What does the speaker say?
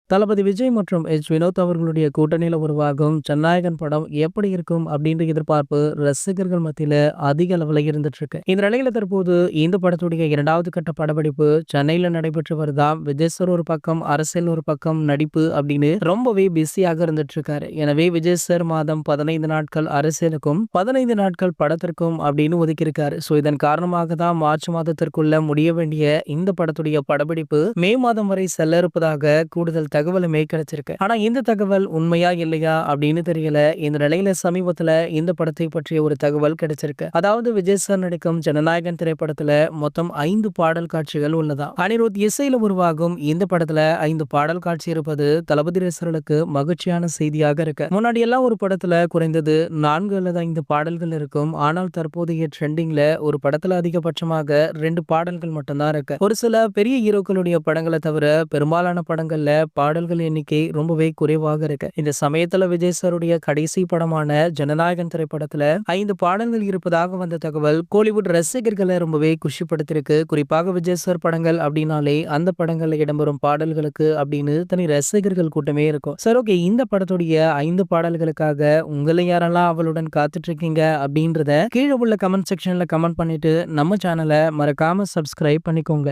தளபதி விஜய் மற்றும் வினோத் அவர்களுடைய கூட்டணியில உருவாகும் ஜனநாயகன் படம் எப்படி இருக்கும் அப்படின்ற எதிர்பார்ப்பு ரசிகர்கள் மத்தியில அதிக அளவுல இருந்துட்டு இருக்கு. இந்த நிலையில தற்போது இந்த படத்துடைய இரண்டாவது கட்ட படப்பிடிப்பு சென்னையில நடைபெற்று வருதாம். விஜய் சார் ஒரு பக்கம், அரசியல் ஒரு பக்கம், நடிப்பு அப்படின்னு ரொம்பவே பிஸியாக இருந்துட்டு இருக்காரு. எனவே விஜய் சார் மாதம் 15 நாட்கள் அரசியலுக்கும் 15 நாட்கள் படத்திற்கும் அப்படின்னு ஒதுக்கியிருக்காரு. ஸோ இதன் காரணமாக தான் மார்ச் மாதத்திற்குள்ள முடிய வேண்டிய இந்த படத்துடைய படப்பிடிப்பு மே மாதம் வரை செல்ல இருப்பதாக கூடுதல் தகவலுமே கிடைச்சிருக்கு. ஆனா இந்த தகவல் உண்மையா இல்லையா அப்படின்னு தெரியல. இந்த நிலையில சமீபத்துல இந்த படத்தை பற்றிய ஒரு தகவல் கிடைச்சிருக்கு. அதாவது விஜய் சார் நடிக்கும் ஜனநாயகன் திரைப்படத்துல மொத்தம் 5 பாடல் காட்சிகள் உள்ளதா. அனிருத் இசையில உருவாகும் இந்த படத்துல 5 பாடல் காட்சி இருப்பது தளபதி ரசிகர்களுக்கு மகிழ்ச்சியான செய்தியாக இருக்கு. முன்னாடி எல்லாம் ஒரு படத்துல குறைந்தது 4 அல்லது 5 பாடல்கள் இருக்கும். ஆனால் தற்போதைய ட்ரெண்டிங்ல ஒரு படத்துல அதிகபட்சமாக 2 பாடல்கள் மட்டும்தான் இருக்கு. ஒரு சில பெரிய ஹீரோக்களுடைய படங்களை தவிர பெரும்பாலான படங்கள்ல பாடல்கள் எண்ணிக்கை ரொம்பவே குறைவாக இருக்கு. இந்த சமயத்துல விஜய் சாருடைய கடைசி படமான ஜனநாயகன் திரைப்படத்துல 5 பாடல்கள் இருப்பதாக வந்த தகவல் கோலிவுட் ரசிகர்களை ரொம்பவே குஷிப்படுத்திருக்கு. குறிப்பாக விஜய் சார் படங்கள் அப்படின்னாலே அந்த படங்கள்ல இடம்பெறும் பாடல்களுக்கு அப்படின்னு தனி ரசிகர்கள் கூட்டமே இருக்கும். சார் ஓகே, இந்த படத்துடைய 5 பாடல்களுக்காக உங்களை யாரெல்லாம் அவளுடன் காத்துட்டு இருக்கீங்க அப்படின்றத கீழே உள்ள கமெண்ட் செக்ஷன்ல கமெண்ட் பண்ணிட்டு நம்ம சேனலை மறக்காம சப்ஸ்கிரைப் பண்ணிக்கோங்க.